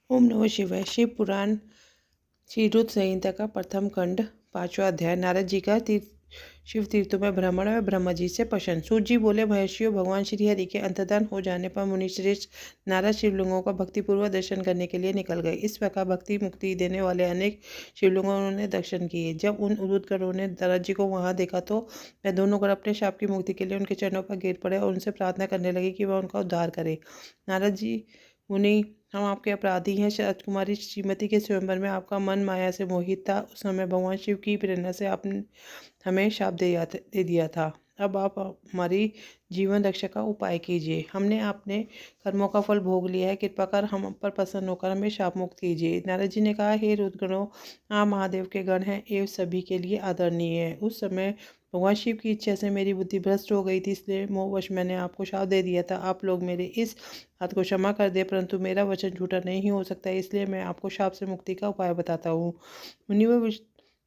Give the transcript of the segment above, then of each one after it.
ओम नमः शिवाय। शिव पुराण श्री रुद्र संहिता का प्रथम खंड 5वां अध्याय। नारद जी का शिव तीर्थों में भ्रमण व ब्रह्मा जी से प्रश्न। सूत जी बोले, महर्षियों, भगवान श्री हरि के अंतर्धान हो जाने पर मुनिश्रेष्ठ नारद शिवलिंगों का भक्तिपूर्वक दर्शन करने के लिए निकल गए। इस प्रकार भक्ति मुक्ति देने वाले अनेक शिवलिंगों उन्होंने दर्शन किए। जब उन रुद्रगणों ने नारद जी को वहां देखा तो वह दोनों गण अपने शाप की मुक्ति के लिए उनके चरणों पर गिर पड़े और उनसे प्रार्थना करने लगे कि वह उनका उद्धार करे। नारद जी मुनि, हम आपके अपराधी हैं। राजकुमारी श्रीमती के स्वयंवर में आपका मन माया से मोहित था। उस समय भगवान शिव की प्रेरणा से आपने हमें शाप दे दिया था। अब आप हमारी जीवन रक्षा का उपाय कीजिए। हमने अपने कर्मों का फल भोग लिया है। कृपा कर हम पर प्रसन्न होकर हमें शाप मुक्त कीजिए। नारद जी ने कहा, हे रुद्रगणों, आप महादेव के गण हैं एवं सभी के लिए आदरणीय है। उस समय भगवान शिव की इच्छा से मेरी बुद्धि भ्रष्ट हो गई थी, इसलिए मोहवश मैंने आपको शाप दे दिया था। आप लोग मेरे इस बात को क्षमा कर दे, परंतु मेरा वचन झूठा नहीं हो सकता, इसलिए मैं आपको शाप से मुक्ति का उपाय बताता हूँ। मुनिवर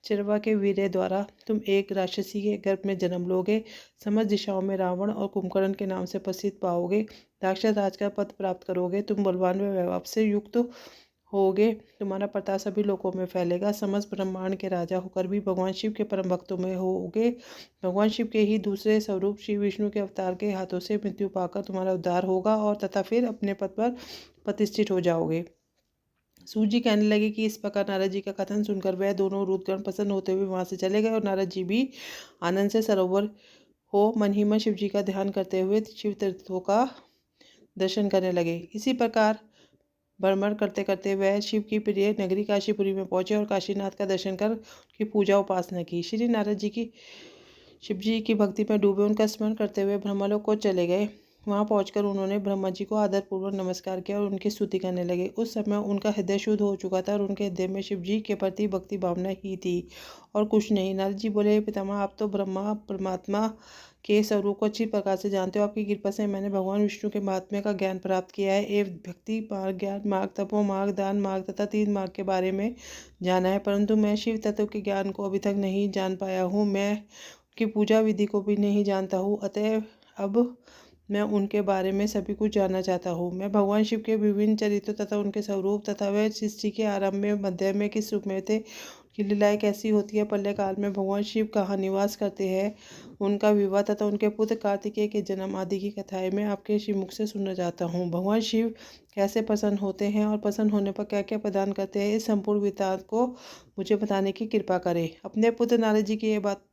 चिरवा के वीर्य द्वारा तुम एक राक्षसी के गर्भ में जन्म लोगे। समस्त दिशाओं में रावण और कुंभकर्ण के नाम से प्रसिद्ध पाओगे। राक्षस राज का पद प्राप्त करोगे। तुम बलवान व वैभव से युक्त होगे। तुम्हारा प्रताप सभी लोकों में फैलेगा। समस्त ब्रह्मांड के राजा होकर भी भगवान शिव के परम भक्तों में होगे। भगवान शिव के ही दूसरे स्वरूप श्री विष्णु के अवतार के हाथों से मृत्यु पाकर तुम्हारा उद्धार होगा और तथा फिर अपने पद पर प्रतिष्ठित हो जाओगे। सूत जी कहने लगे कि इस प्रकार नारद जी का कथन सुनकर वह दोनों रुद्रगण प्रसन्न होते हुए वहां से चले गए और नारद जी भी आनंद से सरोवर हो मन ही मन शिव जी का ध्यान करते हुए शिव तीर्थों का दर्शन करने लगे। इसी प्रकार भ्रमण करते करते वह शिव की प्रिय नगरी काशीपुरी में पहुंचे और काशीनाथ का दर्शन कर उनकी पूजा उपासना की। श्री नारद जी की शिव जी की भक्ति में डूबे उनका स्मरण करते हुए ब्रह्मलोक को चले गए। वहां पहुंचकर उन्होंने ब्रह्मा जी को आदरपूर्वक नमस्कार किया और उनकी स्तुति करने लगे। उस समय उनका हृदय शुद्ध हो चुका था और उनके हृदय में शिव जी के प्रति भक्ति भावना ही थी और कुछ नहीं। नारद जी बोले, पितामह, आप तो ब्रह्मा परमात्मा के स्वरूप को अच्छी प्रकार से जानते हो। आपकी कृपा से मैंने भगवान विष्णु के महात्म्य का ज्ञान प्राप्त किया है एवं भक्ति मार्ग, ज्ञान मार्ग, तपो मार्ग, दान मार्ग तथा 3 मार्ग के बारे में जाना है, परंतु मैं शिव तत्व के ज्ञान को अभी तक नहीं जान पाया हूँ। मैं उनकी पूजा विधि को भी नहीं जानता हूँ, अतः अब मैं उनके बारे में सभी कुछ जानना चाहता हूँ। मैं भगवान शिव के विभिन्न चरित्रों तथा उनके स्वरूप तथा वह सृष्टि के आरंभ में मध्य में किस रूप में थे, उनकी लीलाएं कैसी होती है, प्रलय काल में भगवान शिव कहाँ निवास करते हैं, उनका विवाह तथा उनके पुत्र कार्तिकेय के जन्म आदि की कथाएं मैं आपके श्रीमुख से सुनना चाहता हूँ। भगवान शिव कैसे प्रसन्न होते हैं और प्रसन्न होने पर क्या क्या प्रदान करते हैं, इस संपूर्ण वृत्तांत को मुझे बताने की कृपा करें। अपने पुत्र नारद जी की ये बात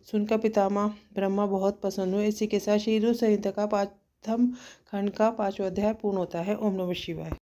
सुनकर पितामह ब्रह्मा बहुत प्रसन्न हुए। इसी के साथ श्री रुद्र संहिता का प्रथम खंड का 5वां अध्याय पूर्ण होता है। ओम नमः शिवाय।